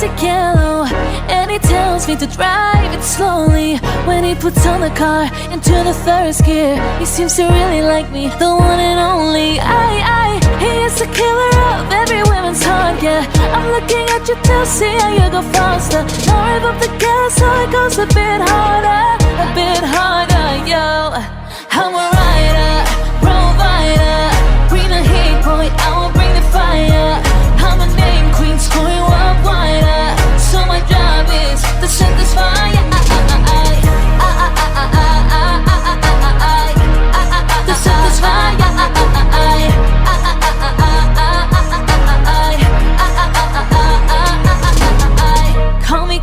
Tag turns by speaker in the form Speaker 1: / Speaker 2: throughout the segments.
Speaker 1: classic yellow, and he tells me to drive it slowly. When he puts on the car into the first gear, he seems to really like me, the one and only. He is the killer of every woman's heart, yeah. I'm looking at you to see how you go faster. Now rev up the gas so it goes a bit harder, yo. I'm a rider, provider, bring the heat, boy, I will bring the fire. I'm a name queen, scoring worldwide. So my job is to set this fire. To set this fire.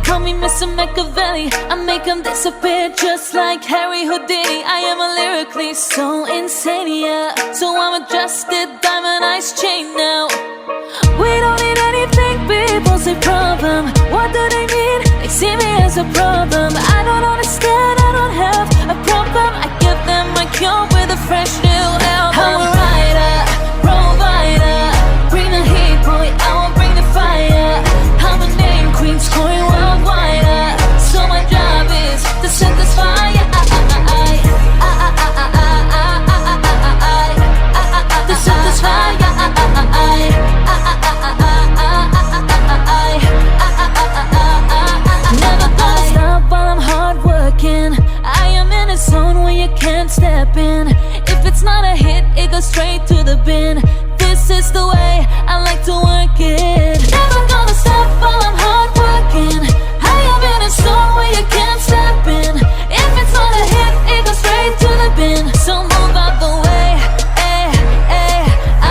Speaker 1: Call me Mr. Machiavelli. I make him disappear just like Harry Houdini. I am a lyrically so insane, yeah. So I'm a adjusted diamond-ized chain now. We don't need anything, people say problem. What do they mean? They see me as a problem. I don't understand, I don't have a problem. I give them my cure with a fresh new album. I'm a rider, provider, bring the heat, boy, I will bring the fire. I'm a name queen, scoring worldwide. So my job is to set this fire. To set this fire. Never gonna stop while I'm hard working. I am in a zone where you can't step in. If it's not a hit, it goes straight to the bin. This is the way I like to work it. Never gonna stop while I'm hard working. I am in a zone where you can't step in. If it's not a hit, it goes straight to the bin. So move out the way.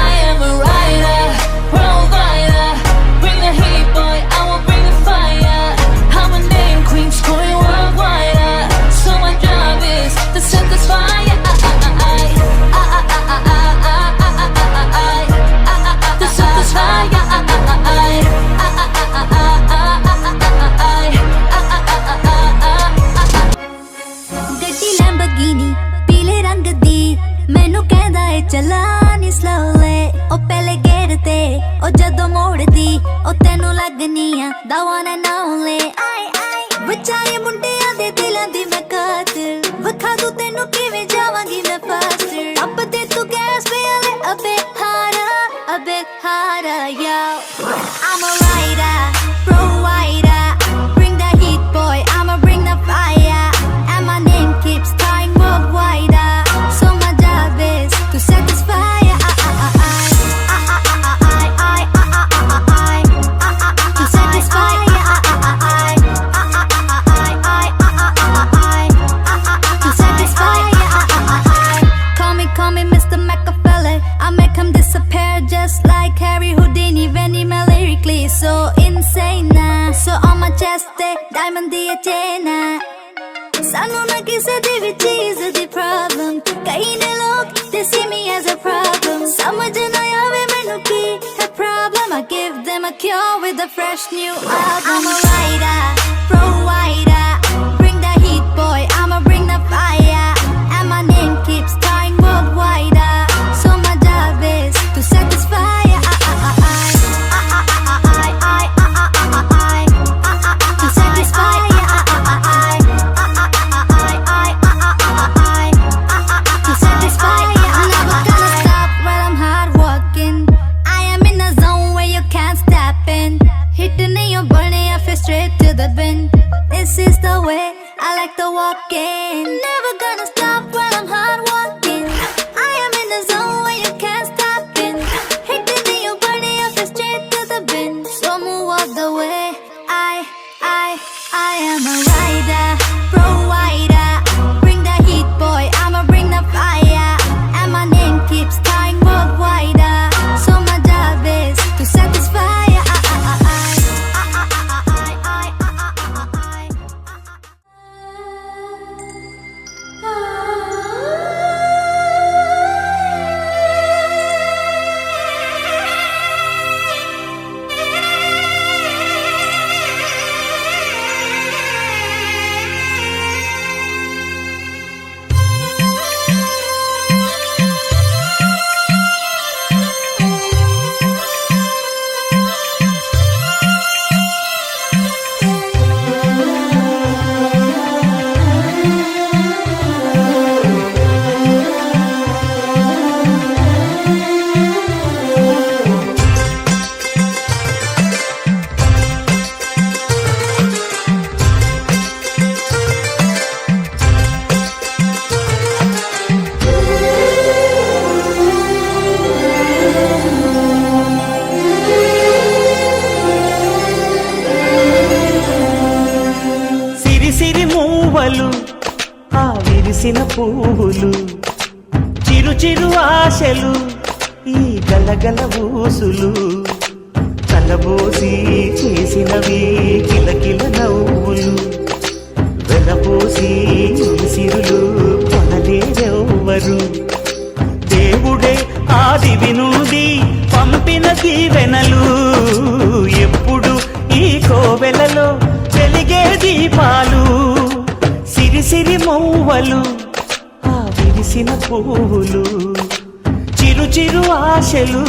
Speaker 1: I am a rider, provider, bring the heat, boy, I will bring the fire. I'm a name queen, scoring worldwide. So my job is to set this fire. To set this fire.
Speaker 2: ਗੱਡੀ Lamborghini ਪੀਲੇ ਰੰਗ ਦੀ ਮੈਨੂੰ ਕਹਿੰਦਾ ਏ ਚਲਾ ਨੀ ਸਲੋਲੇ ਉਹ ਪਹਿਲੇ ਗੇੜ ਤੇ ਉਹ ਜਦੋਂ ਮੋੜਦੀ ਉਹ ਤੈਨੂੰ ਲੱਗਨੀ ਆ the one and only ਵਿਚਾਰੇ ਮੁੰਡਿਆਂ ਦੇ ਦਿਲਾਂ ਦੀ ਮੈਂ ਕਾਤਲ ਵਿਖਾ ਦੂੰ ਤੈਨੂੰ ਕਿਵੇਂ ਜਾਵਾਂਗੀ ਮੈਂ ਫਾਸਟ ਅੱਬ ਤੇ ਤੂੰ ਗੈਸ ਪੇ ਆਲੇ a bit harder, yo. I'm a rider, provider, bring the heat, boy, I'ma bring the fire. And my name keeps dying worldwide. So my job is to set this fire. To set this fire. To set this fire. Call me Mr. Machiavelli. I make him disappear just like Harry Houdini. When he my lyrically so insane. So on my chest, diamond the chain. ਸਾਨੂੰ ਨਾ ਕਿਸੇ ਦੀ ਵੀ ਚੀਜ਼ ਦੀ problem ਕਈ ਨੇ ਲੋਕ they see me as a problem ਸਮਝ ਨਾ ਆਵੇ ਮੈਨੂੰ ਕੀ ਹੈ problem I give them a cure with a fresh new album. I'm a rider, provider, bring the heat, boy, I'ma bring the fire. And my name keeps dying worldwide. So my job is to set this fire. To set this fire. To set this fire. I'm never gonna stop while I'm hard working. I am in a zone where you can't step in. Hitting in your burning, I feel straight to the bin. This is the way I like to walk in. Never gonna stop while I'm hard working. I am in a zone where you can't stop in. Hitting in your burning, I feel straight to the bin. So move out the way. I am a rider, provider, bring the heat, boy, I'ma bring the fire. And my name keeps dying worldwide. So my job is to set this fire.
Speaker 3: మౌవలు ఆ విరిసిన పువ్వులు చిరు చిరు ఆశలు ఈ గలగల ఊసులు కలబోసి చేసినవి కిలకిల నవ్వులు వెలబోసి సిరులు కొనలేరెవ్వరు దేవుడే ఆదివి నుండి పంపిన దీవెనలు ఎప్పుడు ఈ కోవెలలో వెలిగే దీపాలు సిరిసిరి మౌవలు ఆ విరిసిన పువ్వులు చిరు చిరు ఆశలు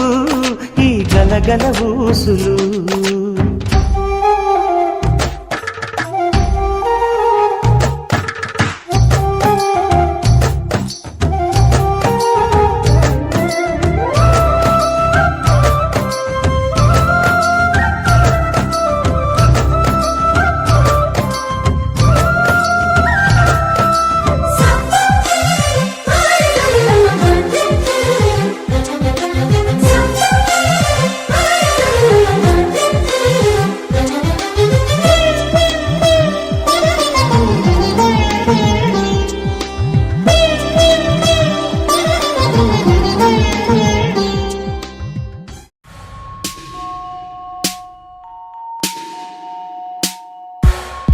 Speaker 3: ఈ గలగల ఊసులు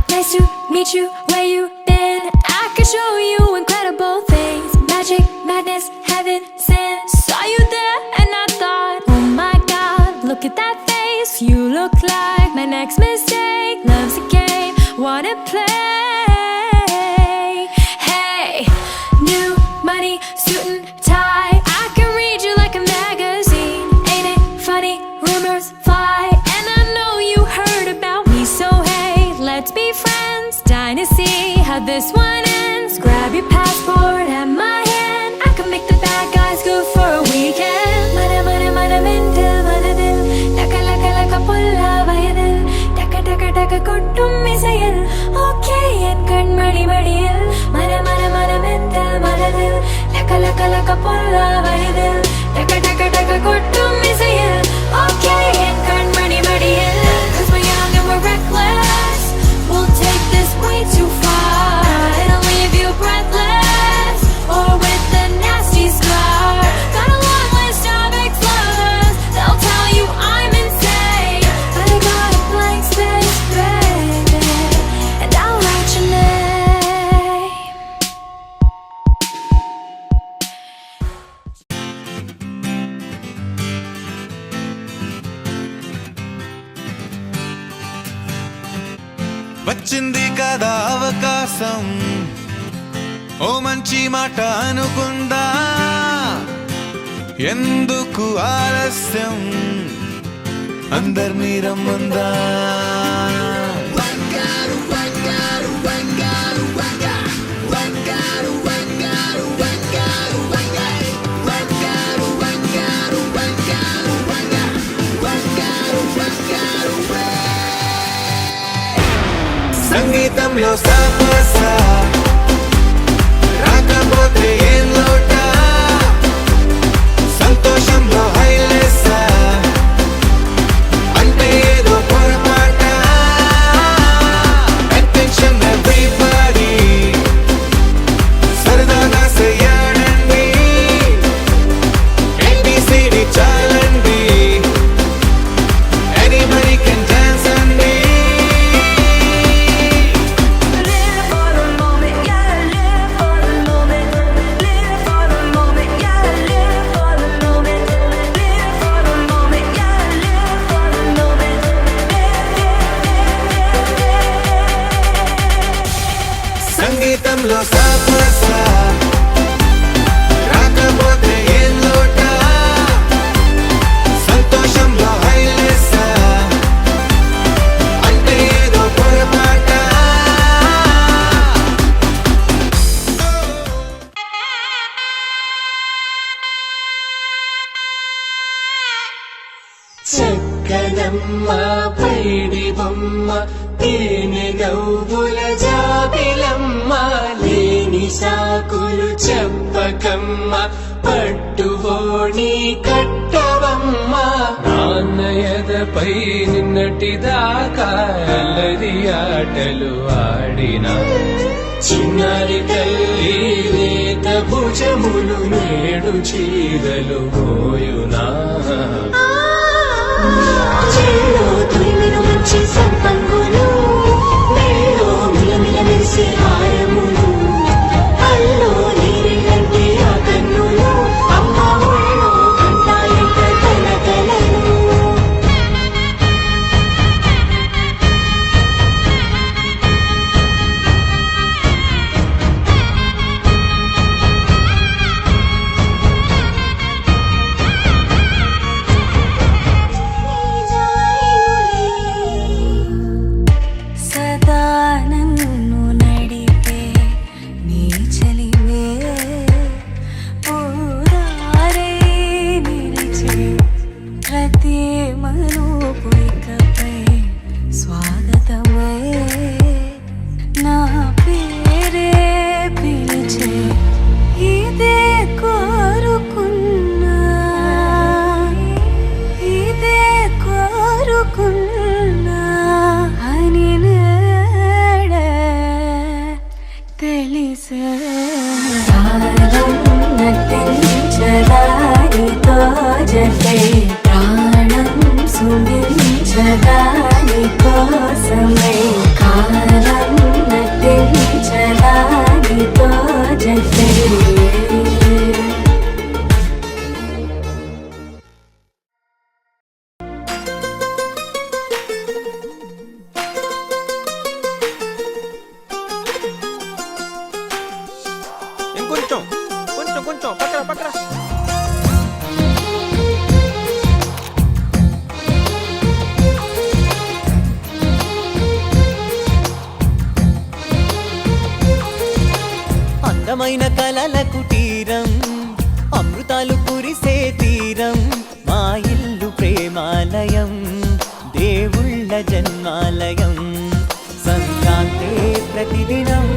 Speaker 1: Nice to meet you, where you been? I can show you incredible things. Magic, madness, heaven, sin. Saw you there and I thought, oh my god, look at that face. You look like my next mistake. Love's a game, wanna play. Hey, new money, suit and tie. I can read you like a magazine. Ain't it funny? Rumors fly. And I know you heard about me, so hey, let's be friends. Dying to see how this one ends. Grab your passport and my hand. I can make the bad guys good for a weekend. Mana mana mana mental mana dil. Taka laka laka pulla vayadil. Taka taka taka kuttum misayil. Okay and kan madi madiyil. Mana mana mana mental mana dil. Taka laka laka pulla vayadil. Taka taka taka kuttum misayil. Okay and kan madi madiyil. 'Cause we're young and we're reckless. We'll take this way too far. It'll leave you breathless or with a nasty scar. Got a long list of ex-lovers. They'll tell you I'm insane, but I got a blank space, baby, and I'll write your name.
Speaker 4: వచ్చింది కదా అవకాశం ఓ మంచి మాట అనుకుందా ఎందుకు ఆలస్యం అందర్నీ రమ్మందా సంగీతంలో సాపసా రాకపోతే ఏం లోట సంతోషంలో హైలెస్సా అంటే ఏదో పొరపాట అటెన్షన్ ఎవ్రీబడీ సరదాగా చేయాలండి ABCD చాలండి anybody can dance అండి సంగీతంలో సాపసా రాకపోతే ఏం లోట సంతోషంలో హైలెస్సా అంటే ఏదో పొరపాట
Speaker 5: చక్కనమ్మ పైడి బొమ్మ తేనె నవ్వుల జాబిలమ్మ లేని సాకులు చెప్పకమ్మ పట్టుబోణి కట్టవమ్మ నాన్నయదపై నిన్నటిదాకా అల్లరి ఆటలు ఆడినా చిన్నారి తల్లి లేత భుజములు నేడు చీరలు మోయునా చెల్లో తురిమిను మంచి సంపంగులు మెల్లో మిలమిల మెరిసే హారములు అల్లో నీరిలంటి ఆ కన్నులు అమ్మ ఒళ్ళో కంటాయంట కలకలను
Speaker 1: సదా నన్ను నడిపే నీ చలివే ఊరారే నిలిచే ప్రతి మనుపు ఇకపై స్వాగతమై నా పేరే పిలిచే ఇదే కోరుకున్నా ఇదే కోరుకున్నా అని నేడ తెలిసే కాలం నటించదానితో జతే ప్రాణం సుమించదాని కోసమై కాలం నటించదానితో జతే
Speaker 3: ఇంకొంచెం కొంచెం కొంచెం పక్కన పక్కన. అందమైన కలల కుటీరం అమృతాలు కురిసే తీరం మా ఇల్లు ప్రేమాలయం దేవుళ్ళ జన్మాలయం సంక్రాంతే ప్రతిదినం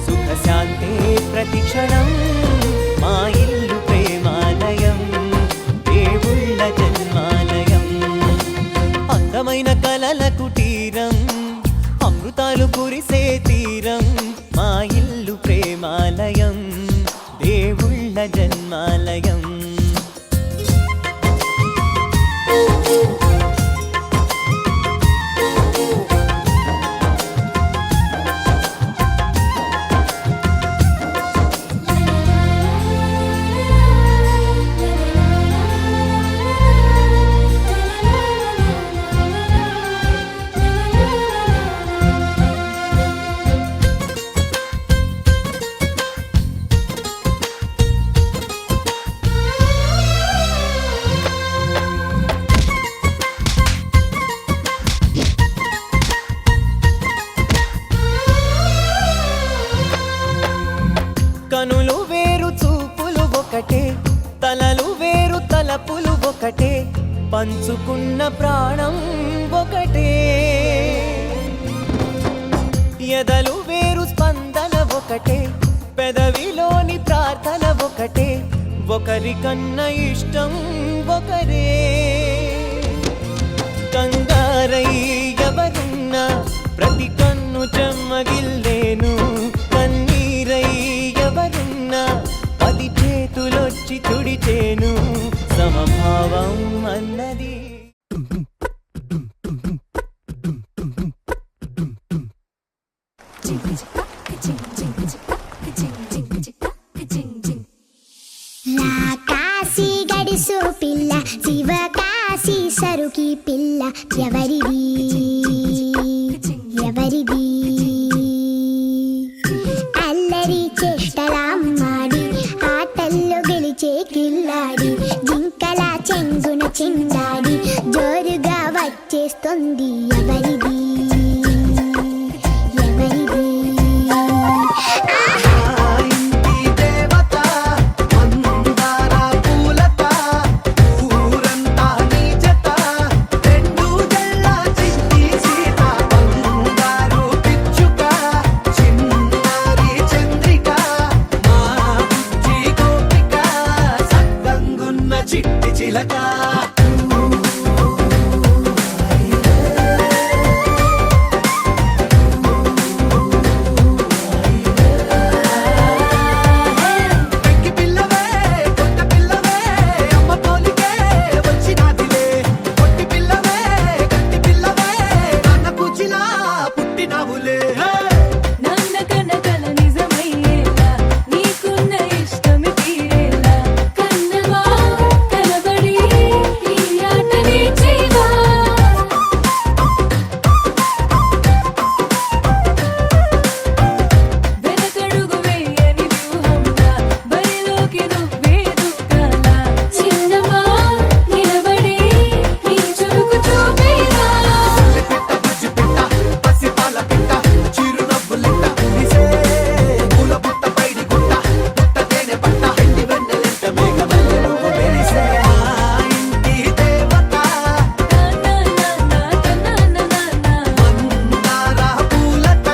Speaker 3: సుఖశాంతే ప్రతిక్షణం మా ఇల్లు ప్రేమాలయం దేవుళ్ళ జన్మాలయం అందమైన కలల కుటీరం అమృతాలు కురిసే తీరం మా ఇల్లు ప్రేమాలయం దేవుళ్ళ జన్మాలయం కనులు వేరు చూపులు ఒకటే తలలు వేరు తలపులు ఒకటే పంచుకున్న ప్రాణం ఒకటే ఎదలు వేరు స్పందన ఒకటే పెదవిలోని ప్రార్థన ఒకటే ఒకరికన్నా ఇష్టం ఒకరే కంగారై ఎవరున్నా ప్రతి కన్ను చెమ్మగిల్లేను కన్నీరై ఎవరున్నా 10 చేతులొచ్చి తుడిచేను సమభావం అన్నది
Speaker 6: కాశీ గడిసు పిల్ల శివ కాశీ సరుకి పిల్ల ఎవరిది ఎవరిది అల్లరి చేష్టలామ్మాడి ఆటల్లో గెలిచే కిల్లాడి జింకల చెంగున చిందాడి జోరుగా వచ్చేస్తుంది ఎవరిది ఎవరిది
Speaker 4: విరిసే
Speaker 1: నాన్న కనకల నిజమయ్యేలా నీకున్న ఇష్టమి తీరేలా కన్నవా కనబడి ఈ ఆటనే చేయవా వెనకడుగు వేయని వ్యూహంలా బరిలోకి నువ్వే దూకాలా చిన్నవా నిలబడి నీ చురుకు చూపేలా
Speaker 4: పిట్ట బుజ్జి పిట్ట పసిపాల పిట్ట చిరునవ్వులిట్ట విరిసే పూల బుట్ట పైడి గుట్ట పుట్ట తేనె పట్ట ఎండి వెన్నెలెంట మేఘమల్లె నువ్వు విరిసే మా ఇంటి దేవత మందార పూలత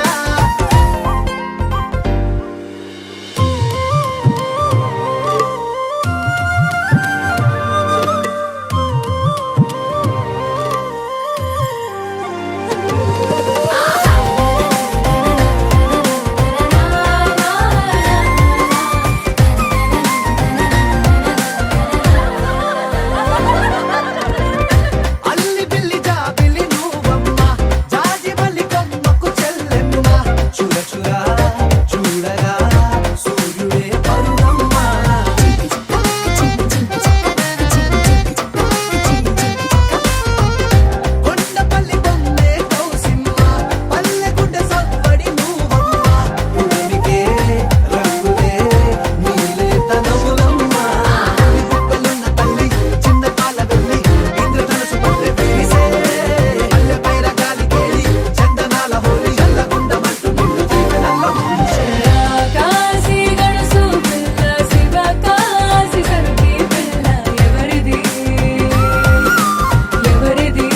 Speaker 4: అల్లి బిల్లి జాబిలి నువ్వమ్మ జాజి మల్లి కొమ్మకు చెల్లెమ్మ చుర చుర చూడగా సూర్యుడే పరువమ్మ కొండపల్లి బొమ్మే కౌసిమ్మ పల్లె గుడ్డ సవ్వడి నువ్వమ్మ ఉడమికే రంగులే నీలే తనములమ్మ గుప్పలున్న తల్లి చిన్న పాల వెళ్ళి ఇంద్రధనుసు పల్లె విరిసే పల్లె పైర గాలి కేలి చందనాల హోలీ చల్లగుండమంటూ నిన్ను జీవనల్ల ముంచే
Speaker 1: కాశీ గడుసు పిల్ల శివ కాశీ సరుకి పిల్ల ఎవరిది ఎవరిది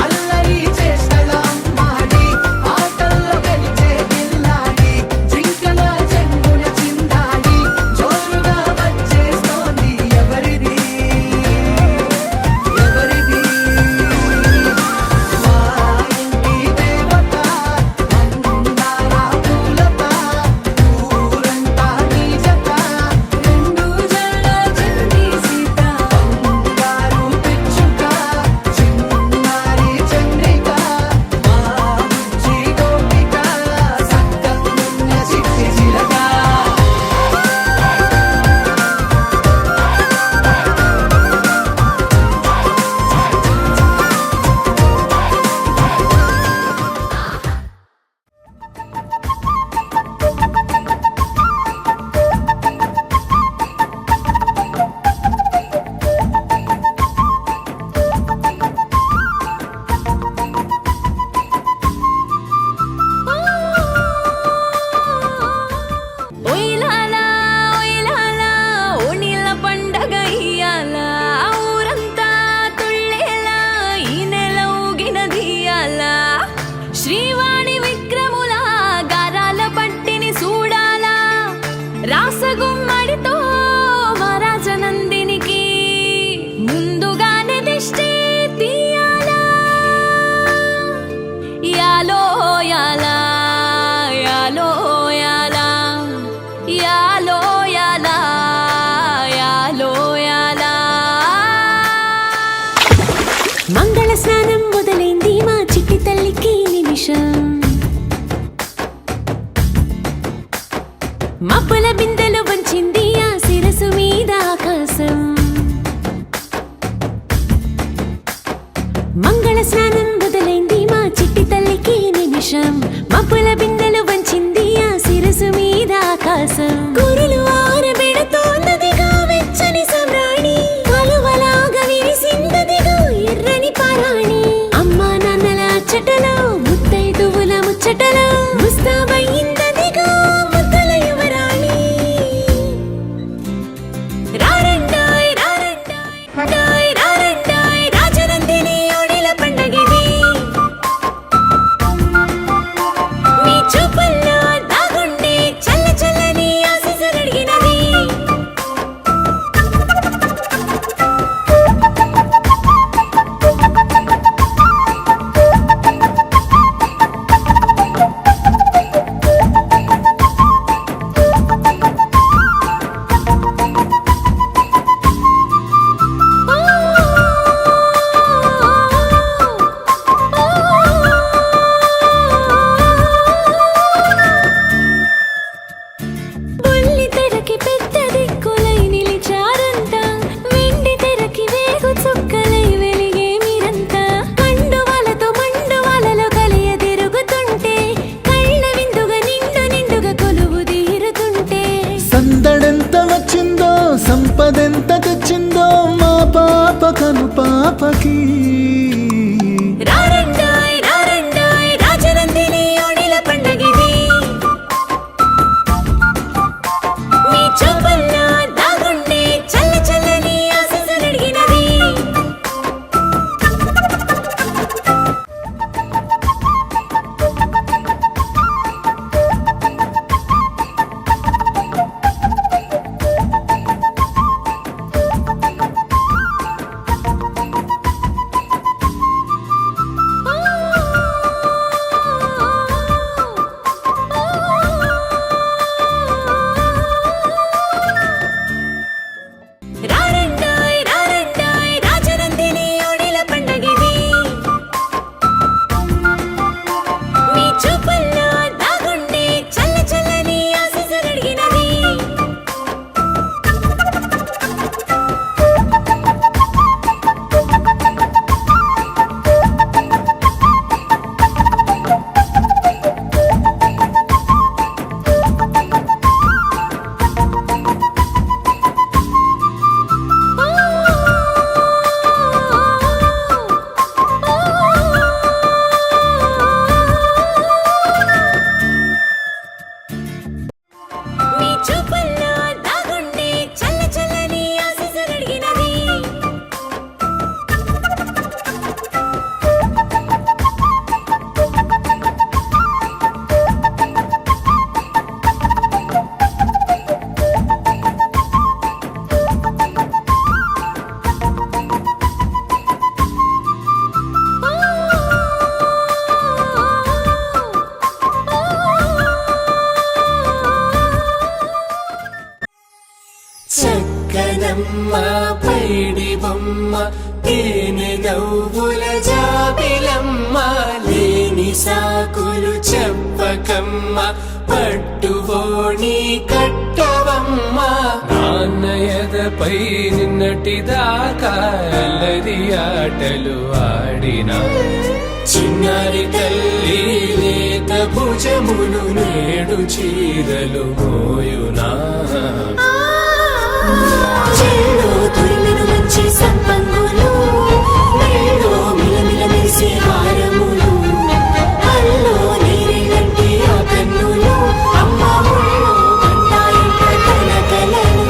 Speaker 4: అల్లరి చేష్టల అమ్మాడి ఆటల్లో గెలిచే పిల్లాడి జింకల చెంగున చిందాడి జోరుగా వచ్చేస్తోంది ఎవరిది ఎవరిది మా ఇంటి దేవత మందార పూలత ఊరంతా నీ జత
Speaker 1: రెండు జల్ల చిన్ని సీత
Speaker 4: బంగారు పిచ్చుక చిన్నారి చంద్రిక మా బుజ్జి గోపిక సక్కనున్న చిట్టి చిలక
Speaker 1: ఒయిలాలా ఒయిలాలా ఓ నీళ్ళ పండగ ఇయ్యాలా ఊరంతా తుళ్ళేలా ఈ నెల ఊగినదియాలా శ్రీవాణి విక్రముల గారాల పట్టిని చూడాలా రాసగుమ్మడితో వరాజనందినికి ముందుగానే దిష్టి తీయాలా యాలో యాలా యాలో యాలా యాలో యాలా యాలో యాలా మంగళ స్నానం మొదలైంది మా చిట్టి తల్లికి నిమిషం మబ్బుల బిందెలు వంచింది ఆ శిరసు మీద ఆకాశం మంగళ స్నానం మొదలైంది మా చిట్టి తల్లికి నిమిషం మబ్బుల బిందెలు వంచింది ఆ శిరసు మీద ఆకాశం కురులు ఆరబెడుతోందదిగా వెచ్చని సమ్రాణి కలువలాగా విరిసిందదిగా ఎర్రని పారాణి అమ్మా నాన్నల అచ్చటలో ముత్తైదువుల ముచ్చటలో ముస్తాబయ్యిందదిగా ముద్దల యువరాణి రారండాయ్ రారండాయ్ రారండాయ్ రాజనందిని ఓడిల పండగిది మీ చూపుల్లో దాగుండే చల్ల చల్లని ఆశీస్సులడిగినది
Speaker 4: ఆపకి
Speaker 1: రారండాయ్ రారండాయ్ రాజనందిని ఓణిల పండగిది మీ చూపుల్లో దాగుండే చల్ల చల్లని ఆశీస్సులడిగినది రారండాయ్ రారండాయ్ రాజనందిని ఓణిల పండగిది మీ చూపుల్లో దాగుండే చల్ల చల్లని ఆశీస్సులడిగినది మీ చూపుల్లో దాగుండే చల్ల చల్లని ఆశీస్సులడిగినది
Speaker 3: చక్కనమ్మ పైడి బొమ్మ తేనె నవ్వుల జాబిలమ్మ లేని సాకులు చెప్పకమ్మ పట్టువోణి కట్టవమ్మ నాన్నయదపై నిన్నటిదాకా అల్లరి ఆటలు ఆడినా చిన్నారి తల్లి లేత భుజములు నేడు చీరలు మోయునా
Speaker 5: చెల్లో తురిమిను మంచి సంపంగులు మెళ్ళో మిలమిల మెరిసే హారములు అల్లో నీరిలంటి ఆ కన్నులు అమ్మ ఒళ్ళో గంటాయింట కలకలలు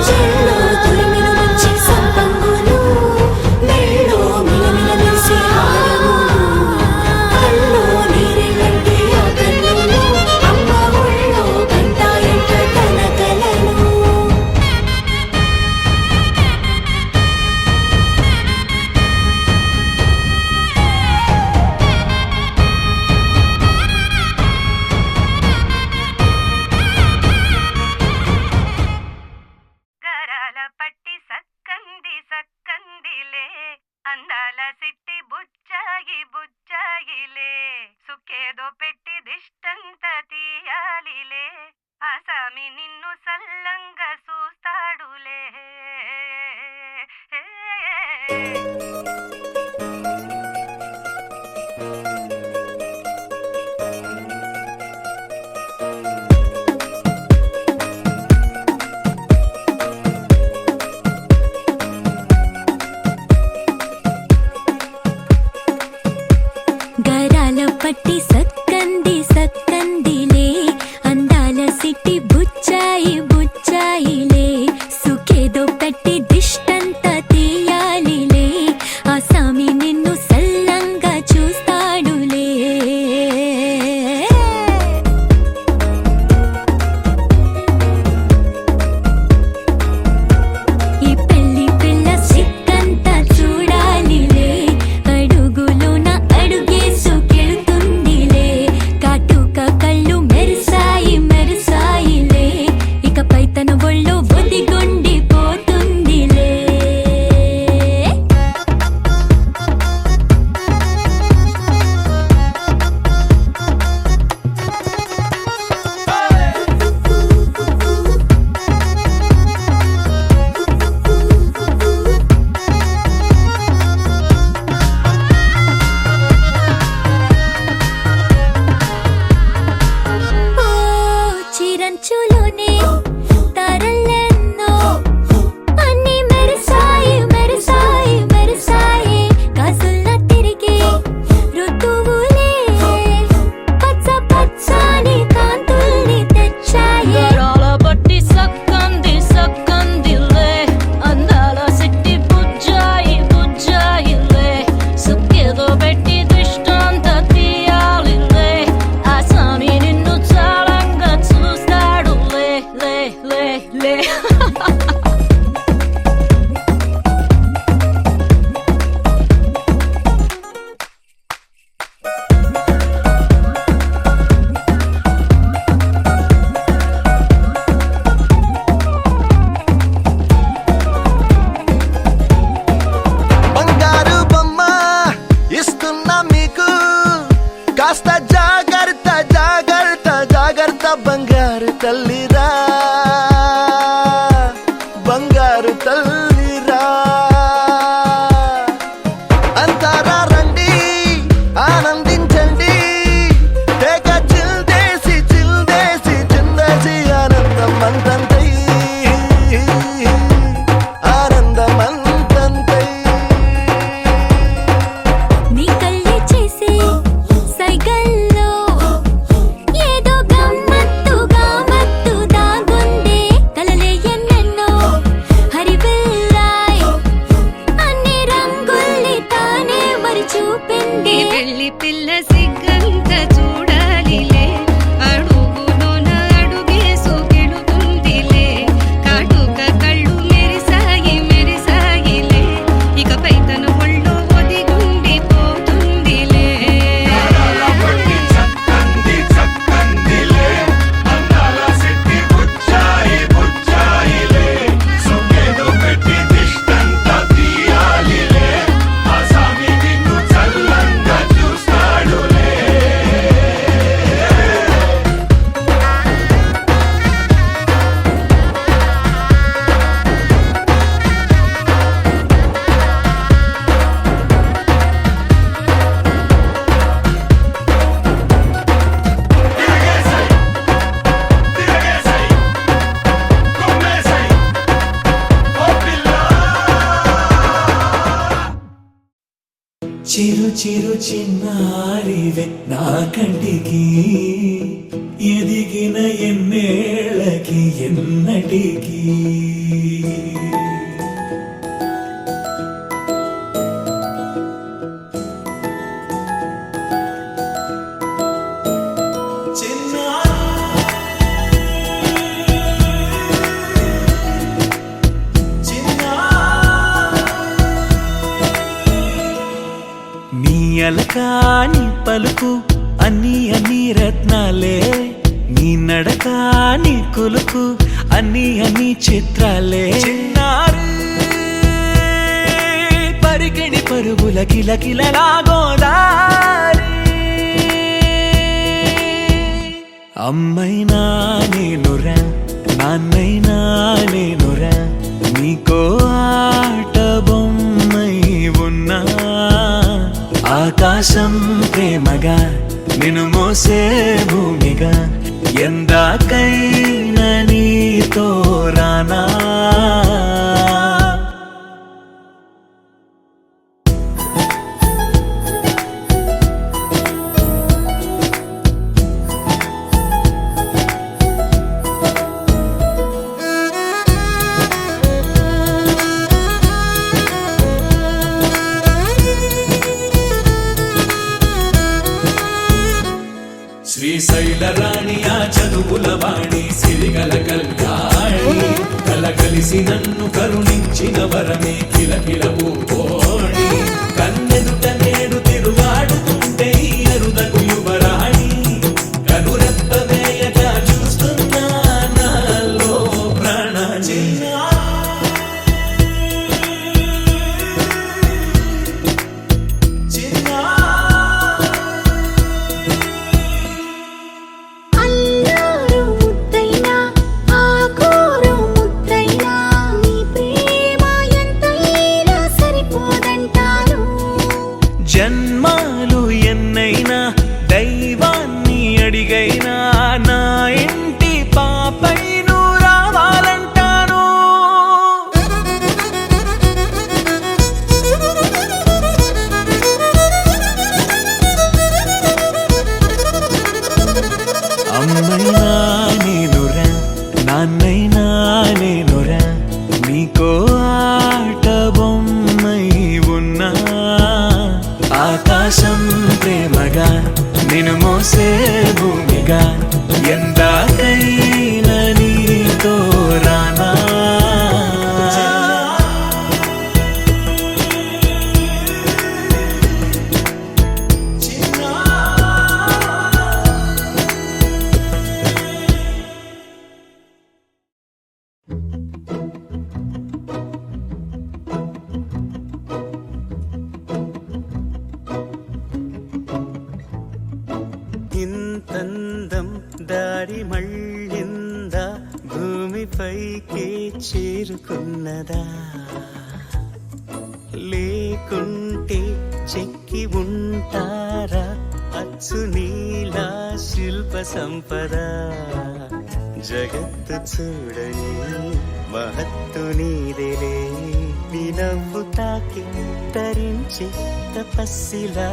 Speaker 5: చెల్లో తురిమిను మంచి సంపంగులు మెళ్ళో మిలమిల మెరిసే హారములు అల్లో నీరిలంటి ఆ కన్నులు అమ్మ ఒళ్ళో గంటాయింట కలకలలు
Speaker 7: గరాల పట్టి సక్కంది సక్కందిలే అందాల సిట్టి బుచ్చాయి బుచ్చాయిలే సుక్కేదో పెట్టి దిష్టంత తీయాలిలే ఆసామి నిన్ను సల్లంగా చూస్తాడులే
Speaker 1: గరాల పట్టి సక్కంది సక్కందిలే అందాల సిట్టి బుచ్చాయి బుచ్చాయిలే సుఖేదో పెట్టి దిష్టంత తీయాలిలే ఆసామి నిన్ను సల్లంగా చూస్తాడులే ఈ పెళ్లి పిల్ల సిక్కంతా చూడాలిలే అడుగులోన అడుగేసుకెళ్తుందిలే
Speaker 4: కాస్త జాగ్రత్త జాగ్రత్త జాగ్రత్త బంగారు తల్లిరా బంగారు తల్లిరా అంతారా రండి ఆనందించండి తెగ చిల్దేసి చిల్దేసి చిందేసి ఆనందం అంతంతై ఆనందం అంతంతై
Speaker 2: నీ కళ్ళే చేసే సైగల్లో ఏదో గమ్మత్తుగా మత్తు దాగుందే కలలే ఎన్నెన్నో హరివిల్లాయ్ అన్ని రంగుల్ని తానే మరి చూపింది
Speaker 5: పెళ్లి పిల్ల సిగ్గంత చూడాలిలే అడుగులోన అడుగేసు గెలుతుందిలే కాటుక కళ్ళు మెరిసాయి మెరిసాయిలే ఇకపై తన ఒళ్ళో ఒదిగుండిపోతుందిలే
Speaker 3: చిరు చిరు చిన్నారివే నా కంటికి ఎదిగిన ఎన్నేళ్ళకి ఎన్నటికి నీ అలకాని పలుకు అన్ని అన్ని రత్నాలే నీ నడక నీ కులుకు అన్ని అన్ని చిత్రాలే చిన్నారు పరికిణి పరుగుల కిలకిలలాగోదారి అమ్మైనా నేనురా నాన్నైనా నేనురా నీకో ఆట బొమ్మై ఉన్నా ఆకాశం ప్రేమగా నిన్ను మోసే భూమిగా ఎందాకైనా నీతో రానా శ్రీశైల రాణి ఆ చదువుల వాణి సిరిగల కళ్యాణి కలగలిసి నన్ను కరుణించిన వరమే కిలకిల పూకోణి కన్నెదుట నేడు తిరుగాడుతుంటే ఈ అరుదకు యువరాణి కనురెప్ప వేయగా చూస్తున్నా నాలో ప్రాణ
Speaker 2: అల్లారు ముద్దైనా ఆకూరు ముద్దైనా నీ ప్రేమ ఎంతైనా సరిపోదంటాను
Speaker 3: జన్మాలు ఎన్నైనా దైవాన్ని అడిగైనా నా ఇంటి పాపై నువ్వు రావాలంటాను అమ్మైనా నేనురా నాన్నైనా నేనురా నీకో ఆట బొమ్మై ఉన్నా ఆకాశం ప్రేమగా నిన్ను మోసే భూమిగా ఎందాకైనా నీతో రానా ఇంతందం దారి మళ్ళిందా భూమిపైకే చేరుకున్నదా లేకుంటే చెక్కి ఉంటారా అచ్చు నీలా శిల్ప సంపద జగత్తు చూడని మహత్తు నీదేలే నీ నవ్వు తాకి తరించి తపస్సిలా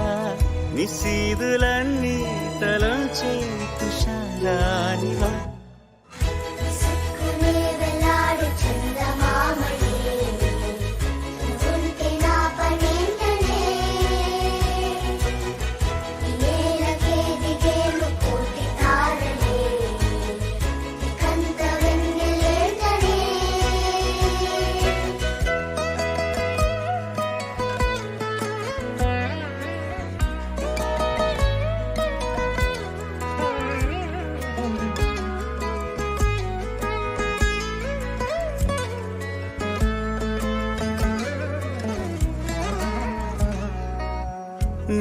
Speaker 3: నిశీదులన్నీ తలంచే తుషారానివా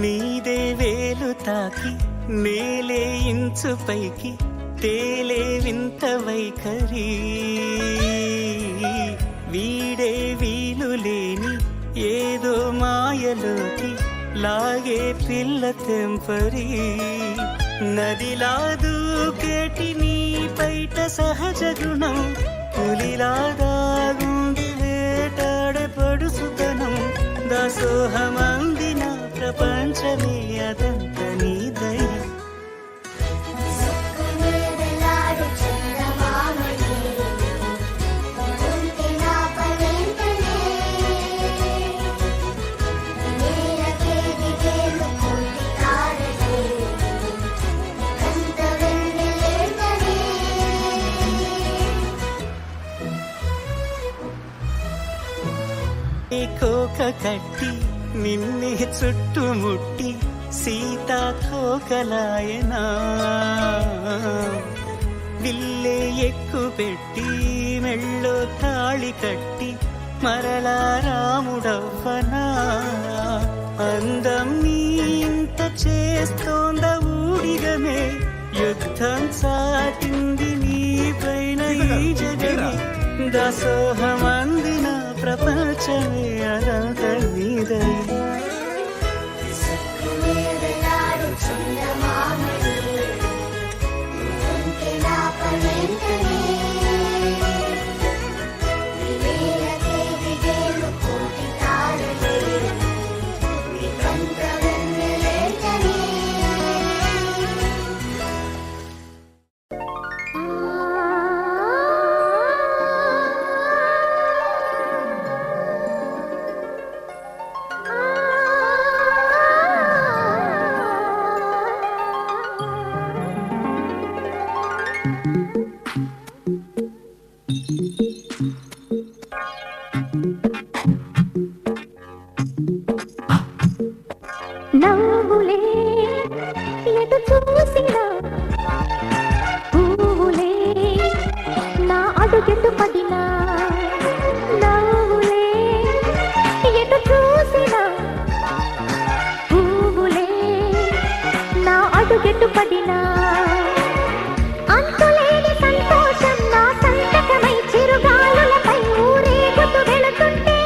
Speaker 3: నీదే వేలు తాకి నేలే ఇంచు పైకి తేలే వింత వైఖరి వీడే వీలు లేని ఏదో మాయలోకి లాగే పిల్ల తెంపరి నదిలా దూకేటి నీ పైట సహజ గుణం పులిలాదాగుండి వేటాడే పడుసుతనం దాసోహమందిన ప్రపంచమే అదంత నీ దయ కోక కట్టి నిన్నే చుట్టుముట్టి సీతాకోకలాయనా విల్లే ఎక్కు పెట్టి మెళ్ళో తాళి కట్టి మరలా రాముడవ్వనా అందం నీ ఇంత చేస్తోంద ఊడిగమే యుద్ధం సాటింది నీ పైన ఈ జగమే దాసోహమందిన ప్రపంచమే అనంత నీదై
Speaker 2: నవ్వులే ఎటు చూసినా పువ్వులే నా అడుగెటు పడినా నవ్వులే ఎటు చూసినా పువ్వులే నా అడుగెటు పడినా అంతులేని సంతోషం నా సంతకమై చిరుగాలులపై ఊరేగుతూ వెళుతుంటే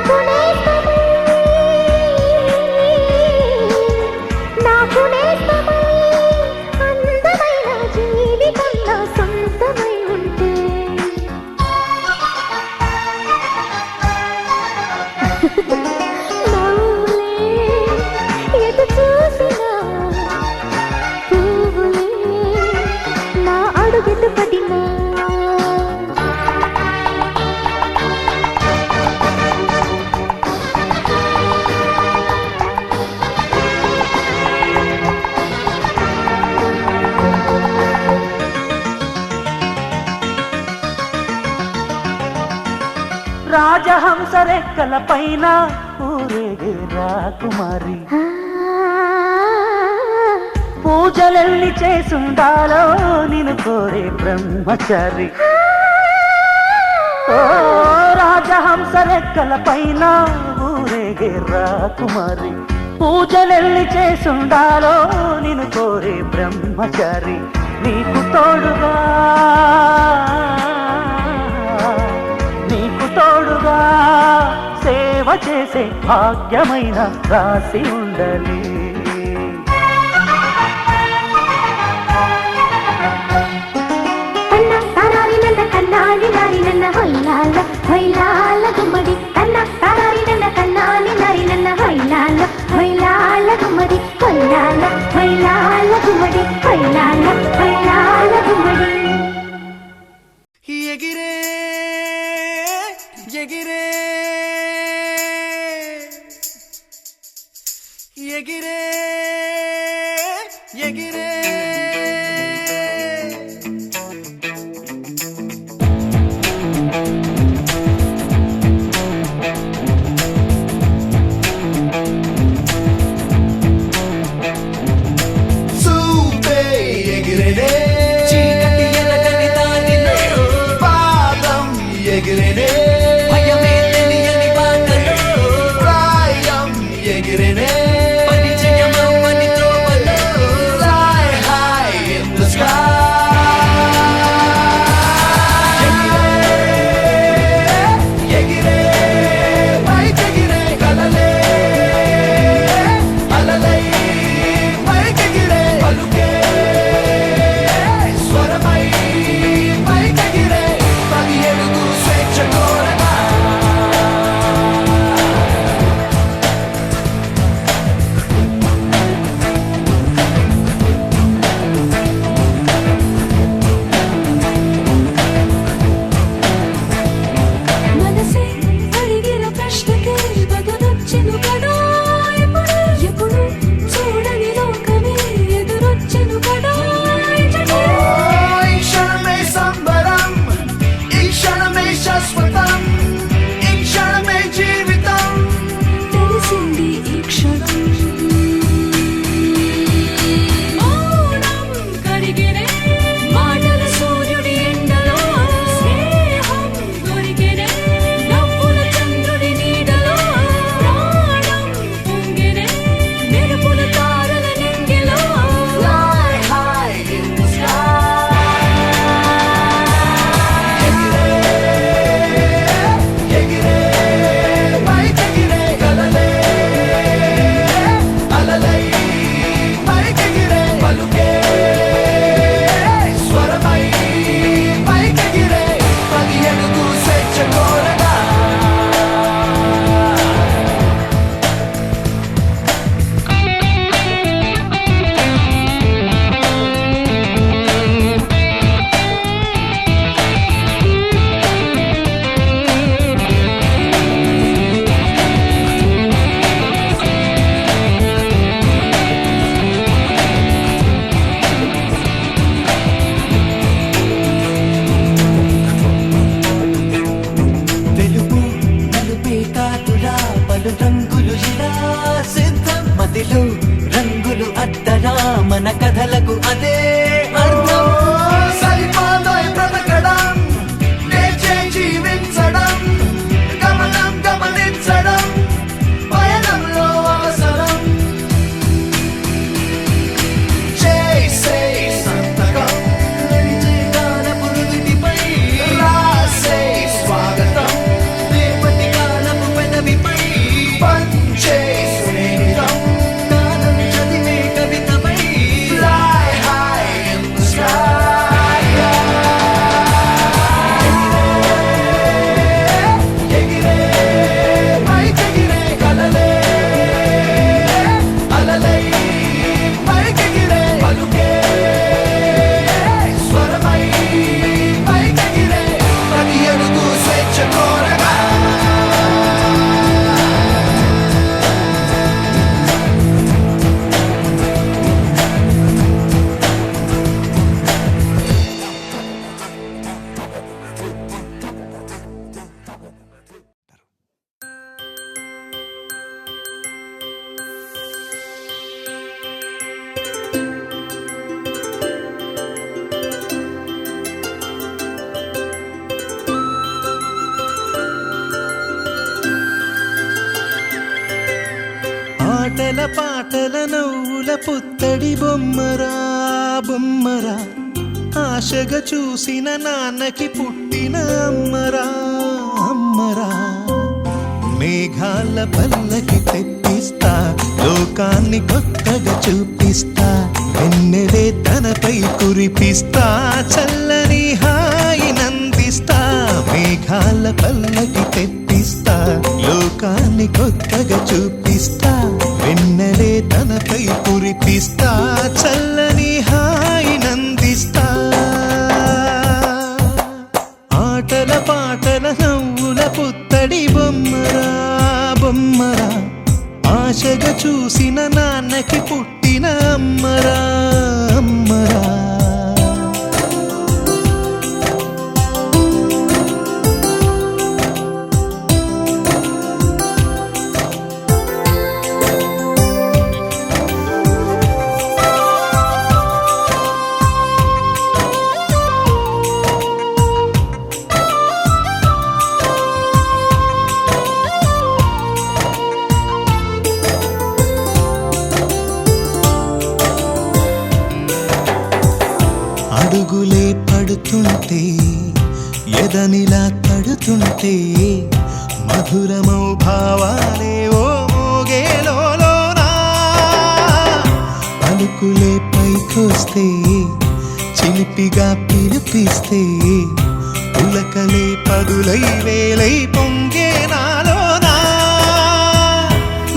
Speaker 6: నాకు నేస్తమై నాకు నేస్తమై అందమైన జీవితం నా సొంతమై ఉంటే నవ్వులే ఎటు చూసినా పువ్వులే నా అడుగెటు పడినా
Speaker 3: రాజహంస రెక్కల పైన ఊరేగే రాకుమారి పూజలెల్లి చేసుండాలో నిన్ను కోరే బ్రహ్మచారి ఓ రాజహంస రెక్కల పైన ఊరేగే రాకుమారి పూజలెల్లి చేసుండాలో నిన్ను కోరే బ్రహ్మచారి నీకు తోడుగా సేవ చేసే భాగ్యమైన రాసి ఉండాలి
Speaker 6: కన్నా తారారి నన్న కన్నాని నారి నన్న హొయ్యాల హొయ్యాల గుమ్మడి కన్నా తారారి నన్న కన్నాని నారి నన్న హొయ్యాల హొయ్యాల గుమ్మడి హొయ్యాల హొయ్యాల గుమ్మడి హొయ్యాల హొయ్యాల గుమ్మడి
Speaker 4: ఎగిరే ఎగిరే ఎగిరే ఎగిరే చూపే ఎగిరేనే చీకటి ఎరగని దానిలో పాదం ఎగిరేనే భయమే తెలియని బాటలో ప్రాయం ఎగిరేనే పరిచయమవ్వని త్రోవలో ఫ్లై హై
Speaker 3: ఆటల పాటల నవ్వుల పుత్తడి బొమ్మరా బొమ్మరా ఆశగా చూసిన నాన్నకి పుట్టిన అమ్మరా అమ్మరా మేఘాల పల్లకి తెప్పిస్తా లోకాన్ని కొత్తగా చూపిస్తా వెన్నెలే తనపై కురిపిస్తా చల్లని హాయి నందిస్తా మేఘాల పల్లకి తెప్పిస్తా లోకాన్ని కొత్తగా చూపిస్తా వెన్నెలే తనపై కురిపిస్తా చల్లని హాయి నందిస్తా ఆటల పాటల నవ్వుల పుత్తడి బొమ్మరా బొమ్మరా ఆశగా చూసిన నాన్నకి పుట్టిన అమ్మరా అమ్మరా అడుగులే పడుతుంటే ఎదనిలా తడుతుంటే మధురమౌ భావాలే ఓ మోగేలోనా పలుకులే పైకొస్తే చిలిపిగా పిలిపిస్తే ఉలకలే పదులై వేలై పొంగే నాలోనా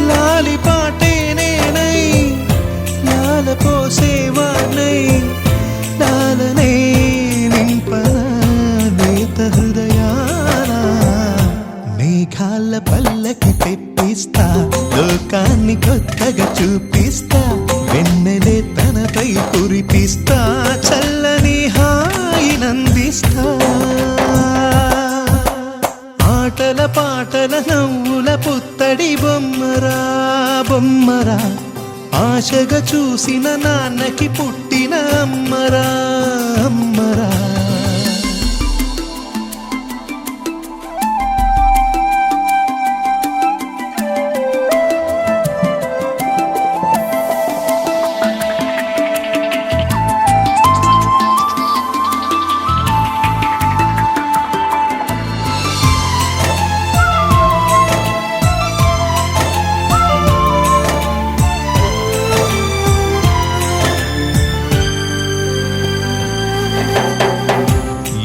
Speaker 3: లాలి పాటే నేనై లాల పోసేవాణ్ణై లాలనే నింపన నేత హృదయాన మేఘాల పల్లకి తెప్పిస్తా లోకాన్ని కొత్తగా చూపిస్తా వెన్నెలే తనపై కురిపిస్తా చల్లని హాయి నందిస్తా ఆటల పాటల నవ్వుల పుత్తడి బొమ్మరా బొమ్మరా ఆశగా చూసిన నాన్నకి పుట్టిన అమ్మరా అమ్మరా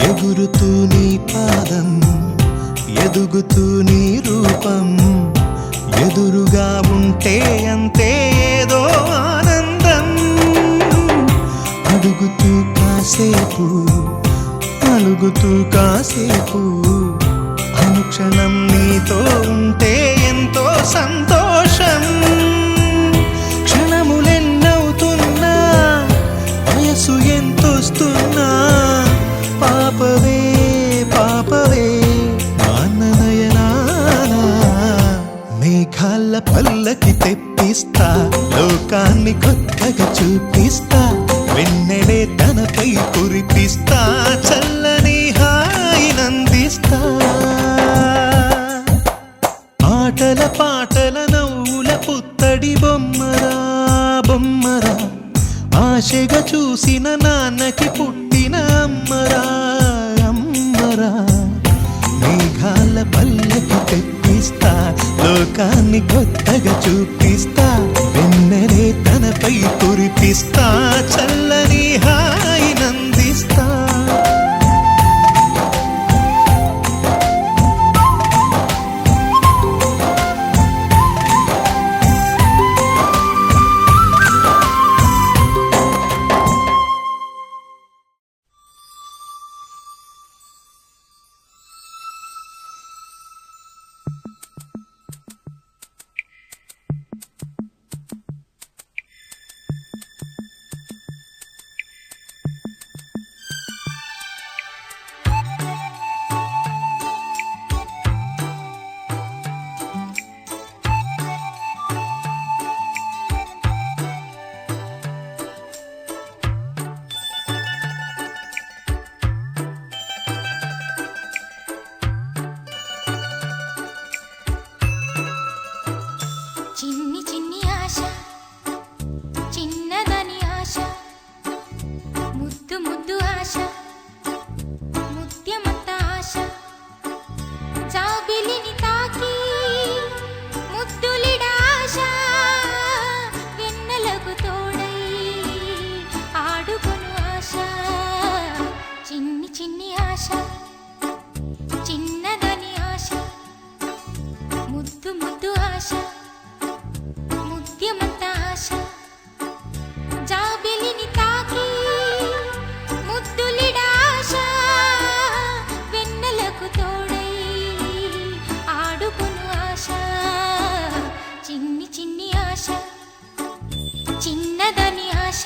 Speaker 3: ఎగురుతూ నీ పాదం ఎదుగుతూ నీ రూపం ఎదురుగా ఉంటే అంతే ఏదో ఆనందం అడుగుతూ కాసేపు అలుగుతూ కాసేపు అనుక్షణం నీతో ఉంటే ఎంతో సంతోషం క్షణములెన్నవుతున్నా వయసు ఎంతొస్తున్నా పాపవే పాపవే నాన్ననయనానా మేఘాల పల్లకి తెప్పిస్తా లోకాన్ని కొత్తగా చూపిస్తా వెన్నెలే తనపై కురిపిస్తా చల్లని హాయి నందిస్తా ఆటల పాటల నవ్వుల పుత్తడి బొమ్మరా బొమ్మరా ఆశగా చూసిన నాన్నకి పుట్టిన అమ్మరా అమ్మరా మేఘాల పల్లకి తెప్పిస్తా లోకాన్ని కొత్తగా చూపిస్తా వెన్నెలే తనపై కురిపిస్తా చల్లని హాయి నందిస్తా
Speaker 5: ముద్దు ముద్దు ఆశ ముత్యమంత ఆశ జాబిలిని తాకి ముద్దులిడాశ వెన్నెలకు తోడై ఆడుకొను ఆశ చిన్ని చిన్ని ఆశ చిన్నదని ఆశ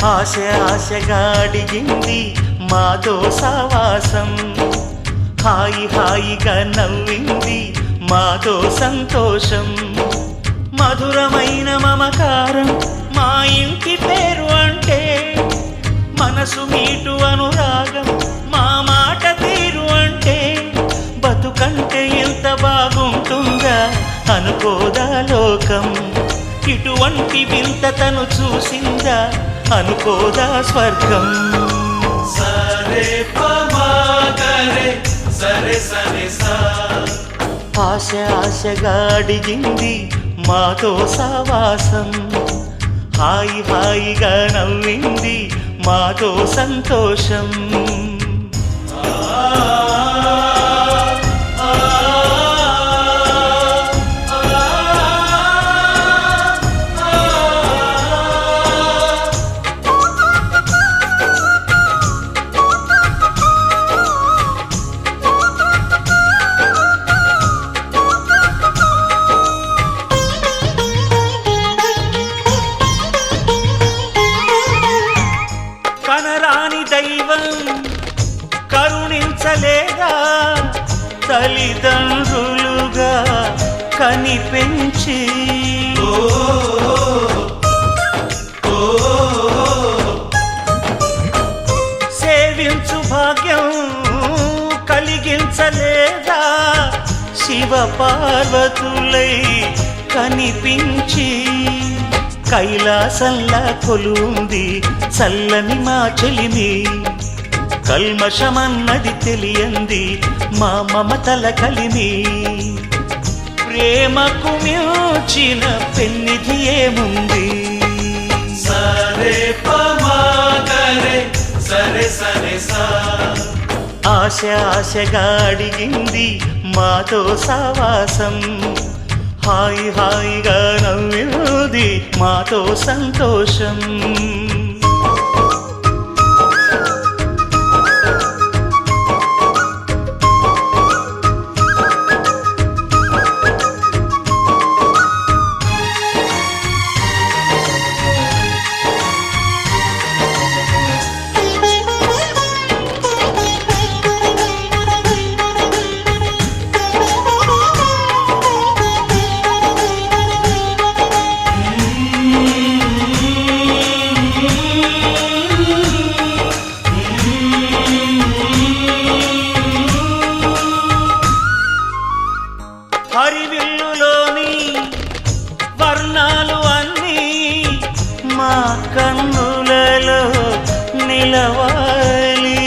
Speaker 3: ఆశ ఆశగా అడిగింది మాతో సావాసం హాయి హాయిగా నవ్వింది మాతో సంతోషం మధురమైన మమకారం మా ఇంటి పేరు అంటే మనసు మీటు అనురాగం మా మాట తీరు అంటే బతుకంటే ఎంత బాగుంటుందా అనుకోదా లోకం ఇటువంటి వింత తను చూసిందా అనుకోదా స్వర్గం సరే పమాగరే సరే సరే సా ఆశ ఆశగా అడిగింది మాతో సావాసం హాయి హాయిగా నవ్వింది మాతో సంతోషం కరుణించలేదా తల్లిదండ్రులుగా కనిపెంచి సేవించు భాగ్యం కలిగించలేదా శివ పార్వతులై కనిపించి కైలాసంలా కొలుంది చల్లని మా చెలిమి కల్మషమన్నది తెలియంది మా మమతల కలిమి ప్రేమకు మించిన పెన్నిధి ఏముంది సరే పమాగరే సరే సరే సా ఆశ ఆశగా అడిగింది మాతో సావాసం హాయి హాయిగా నవ్వింది మాతో సంతోషం హరివిల్లులోని వర్ణాలు అన్నీ మా కన్నులలో నిలవాలి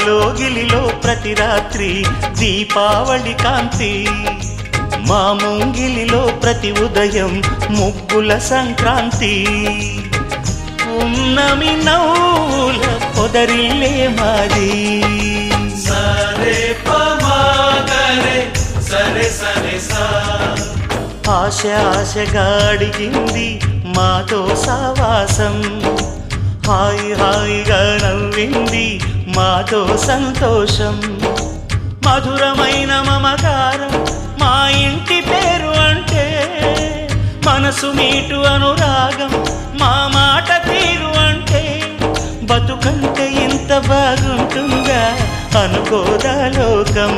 Speaker 3: లోగిలిలో ప్రతి రాత్రి దీపావళి కాంతి, మా ముంగిలిలో ప్రతి ఉదయం ముగ్గుల సంక్రాంతి. ఉన్నమి నవ్వుల పొదరిల్లే మాది. సరే పమాగరే సరే సరే సా, ఆశ ఆశగా అడిగింది మాతో సావాసం, హాయి హాయిగా నవ్వింది మాతో సంతోషం. మధురమైన మమకారం మా ఇంటి పేరు అంటే, మనసు మీటు అనురాగం మా మాట తీరు అంటే, బతుకంటే ఇంత బాగుంటుందా అనుకోదా లోకం,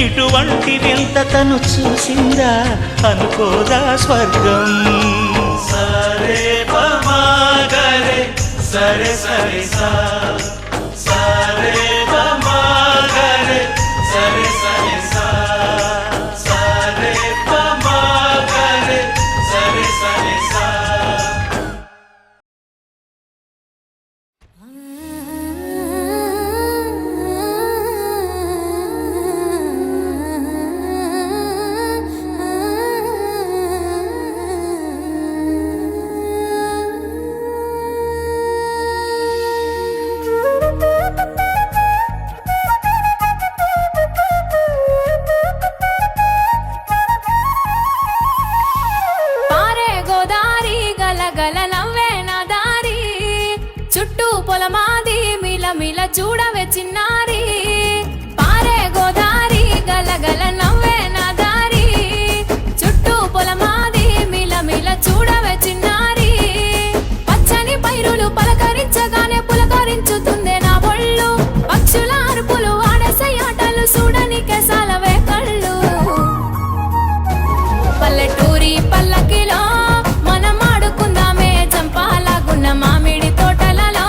Speaker 3: ఇటువంటి వింత తను చూసిందా అనుకోదా స్వర్గం. సరే పమాగరే సరే సరే సా, సరే పమాగరే సరే సరే సా, సరే పమాగరే సరే సరే సా.
Speaker 1: పారే గోదారి గలగల నవ్వే నా దారి, చుట్టూ పొలమాది మిల మిల చూడవే చిన్నారి. పారే గోదారి గలగల నవ్వే నా దారి, చుట్టూ పొలమాది మిల మిల చూడవే చిన్నారి. పచ్చని పైరులు పలకరించగానే పులకరించుతుందే నా ఒళ్ళు, పక్షుల అరుపులు ఆడసే ఆటలు చూడనికే సాలవే కళ్ళు. పల్లెటూరి పల్లకిలో మనం ఆడుకుందామే చంపాలాగున్న మామిడి తోటలలో,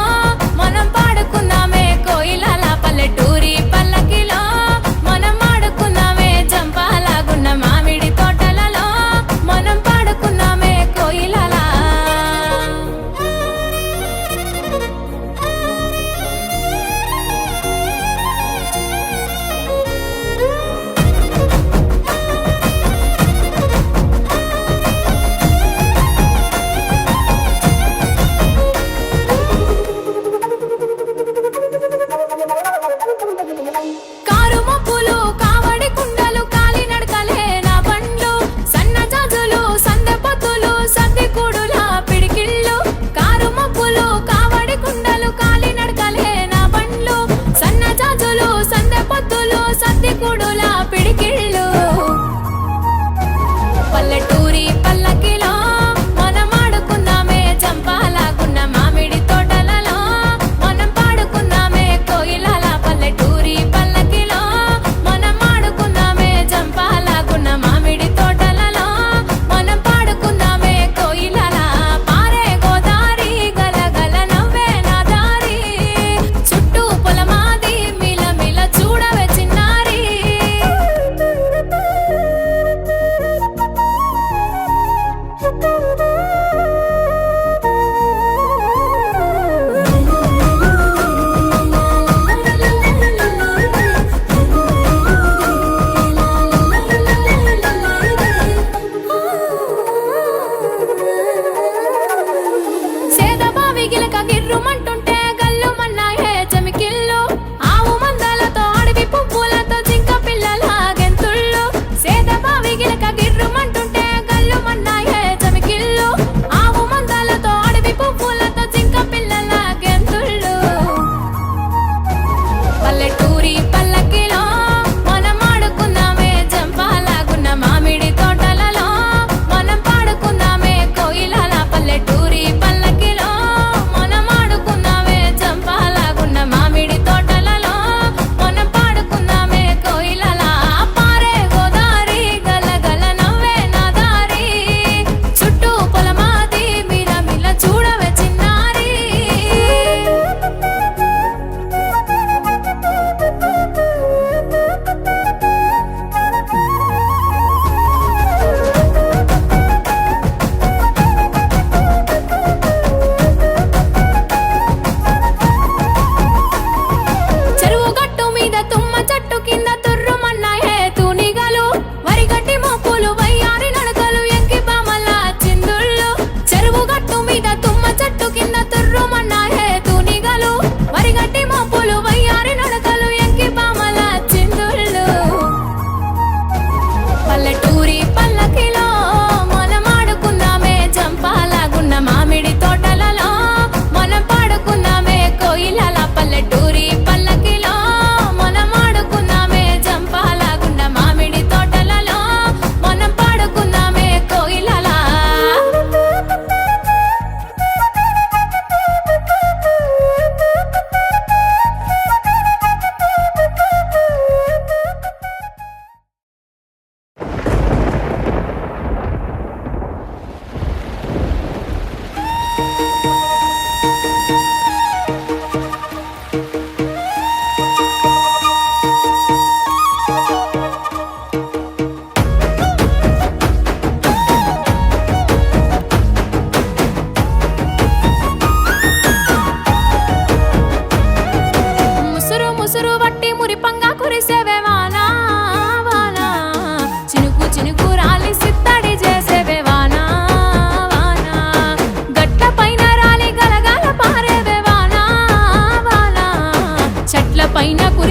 Speaker 1: మనం పాడుకుందామే కోయిలల. పల్లెటూరి పల్లకిలో మనం ఆడుకుందామే చంపాలాగున్న మామిడి తోటలలో, మనం పాడుకుందామే కోయిలల. కారు మబ్బులు కావడి కుండలు కాలి నడకలే నా బండ్లు, సన్న జాజులు సందె పొత్తులు సద్ది కూడుల పిడికిళ్ళు. కారు మబ్బులు కావడి కుండలు కాలి నడకలే నా బండ్లు, సన్న జాజులు సందె పొత్తులు సద్ది కూడుల పిడికిళ్ళు. పల్లెటూరి పల్లకిలో మనం ఆడుకుందామే చంపాలాగున్న మామిడి తోటలలో, మనం పాడుకుందామే కోయిలల. పల్లెటూరి పల్లకి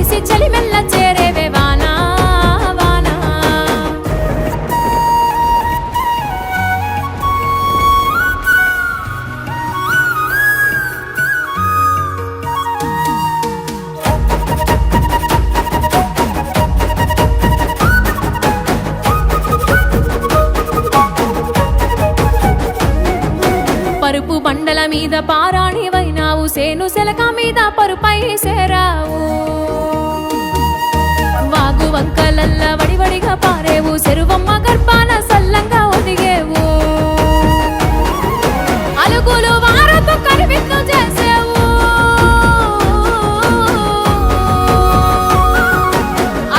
Speaker 1: కురిసి చలిమెల్ల చేరేవే వానా వానా. పరుపు బండల మీద పారాణివైనావు, సేను సెలక మీద పరుపై సేరావు. వాగు వంకలల్ల వడివడిగా పారేవు, చెరువమ్మ గర్భాన సల్లంగా ఒదిగేవు. అలుగులు వారతో కనివిందు చేసేవు,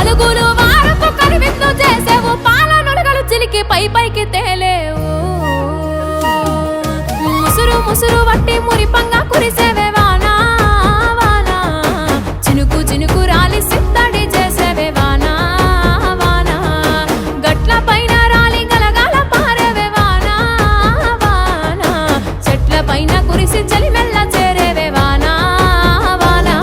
Speaker 1: అలుగులు వారతో కనివిందు చేసేవు. పాల నుడగలు చిలికి పై పైకి తేలేవు. ముసురు ముసురు వట్టి మురిపంగా కురిసేవే వానా వానా. చినుకు చినుకు రాలి సిత్తడి చేసేవే వానా వానా. గట్ల పైన రాలి గలగాల పారేవే వానా వానా. చెట్ల పైన కురిసి చలిమెల్ల చేరేవే వానా వానా.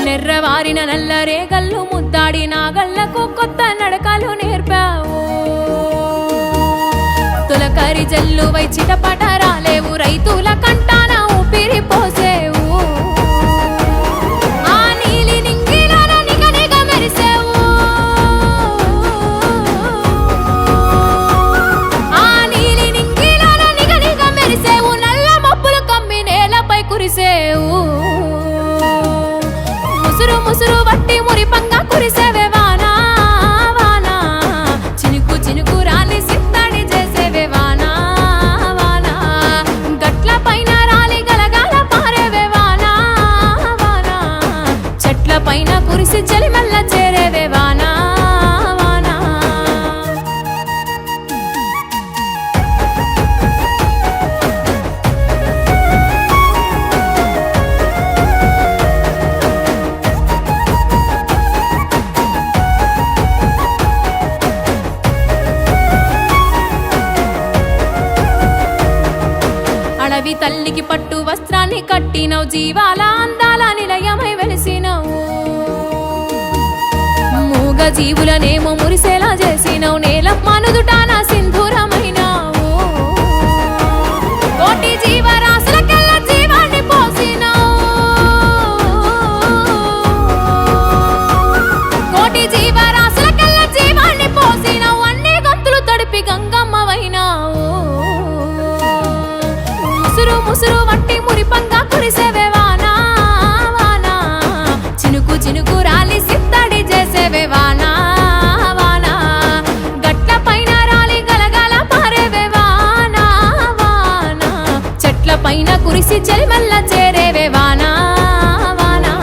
Speaker 1: నెర్రవారిన నల్లరేగల్లు ముద్దాడి నాగళ్లకు కొత్త నడకలు నేర్పావు. తులకరి జల్లు వై చిటపట రాలేవు, రైతుల కంటాన ఊపిరి పోసేవు. ఆ నీలి నింగిలోన నిగనిగ మెరిసేవు, ఆ నీలి నింగిలోన నిగనిగ మెరిసేవు. నల్ల మబ్బులు కమ్మి నేలపై కురిసేవు. ముసురు ముసురు వట్టి మురిపంగా కురిసేవే వానా వానా. చినుకు చినుకు రాలి సిత్తడి చేసేవే వానా వానా. గట్ల పైన రాలి గలగాల పారేవే వానా వానా. చెట్ల పైన కురిసి చలిమెల్ల చేరేవే వానా వానా. అడవి తల్లికి పట్టు వస్త్రాన్ని కట్టినవు, జీవాల అందాల నిలయమై వెలిసినవు. మూగ జీవులనేమో మురిసేలా చేసినవు, నేలమ్మ నుదుటాన సింధూరమైనావు. కోటి జీవరాశులకెల్ల జీవాన్ని పోసినవు, కోటి జీవరాశులకెల్ల జీవాన్ని పోసినవు. అన్ని గంతులు తడిపి గంగమ్మవైనావు. ముసురు ముసురు వట్టి మురిపంగా కురిసేవే వానా వానా. చినుకు చినుకు రాలి సిత్తడి చేసేవే వానా వానా. గట్ల పైన రాలి గలగాల పారేవే వానా వానా. చెట్ల పైన కురిసి చలిమెల్ల చేరేవే వానా వానా.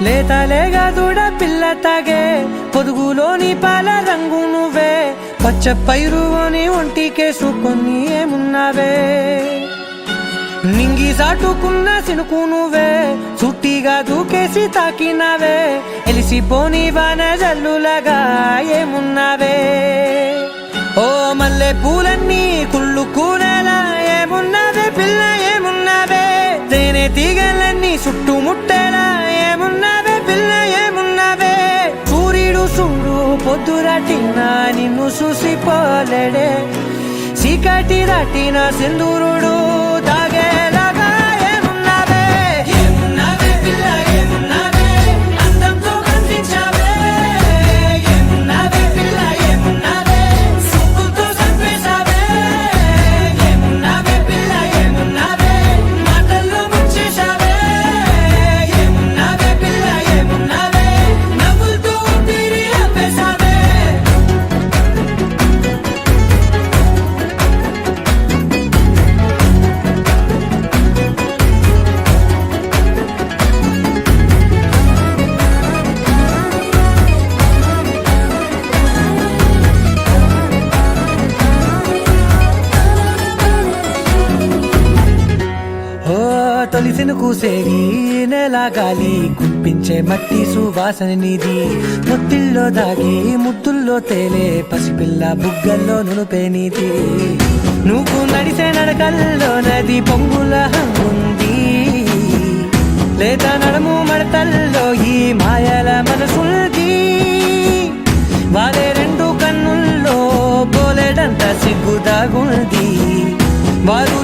Speaker 3: లేతలేగా దూడ పిల్ల తాగే, పొదుగులోని పాల రంగు నువ్వే. పచ్చ పైరుని ఒంటికేసుకొని ఏమున్నావే. నింగి సాటుకున్న సినుకు నువ్వే, చుట్టిగా దూకేసి తాకినావే. ఎలిసిపోని వాన జల్లులాగా ఏమున్నావే. ఓ మల్లె పూలన్నీ కుళ్ళు కూనేలా ఏమున్నావే పిల్ల ఏమున్నావే. తేనె తీగలన్నీ చుట్టుముట్టేలా ఏమున్నావే పిల్ల ఏమున్నావే. సూర్యుడు చూడు పొద్దురాటిన నిన్ను చూసిపోలేడే. చీకటి దాటిన సింధూరుడు తాగేలాగా ఏమున్నావే. ఏమున్నావే పిల్ల ఏమున్నావే. అందంతో కనిపించావే. ఏమున్నావే పిల్ల ఏమున్నావే. సుక్కుతో చంపేశావే. ఏమున్నావే పిల్ల ఏమున్నావే. మాటల్లో ముంచేశావే. ఏమున్నావే పిల్ల ఏమున్నావే. నవ్వులతో ఊపిరి ఆపేశావే. పూసేవి నెల గాలి కుప్పించే మట్టి సువాసన నీది పొత్తిల్లో దాగి ముద్దుల్లో తేలే పసిపిల్ల బుగ్గల్లో నునుపే నీది నువ్వు నడిసే నడకల్లో నది పొంగుల ఉంది లేత నడుము మడతల్లో ఈ మాయల మనసుల్ది వారే రెండు కన్నుల్లో బోలెడంత సిగ్గు దాగుంది వారు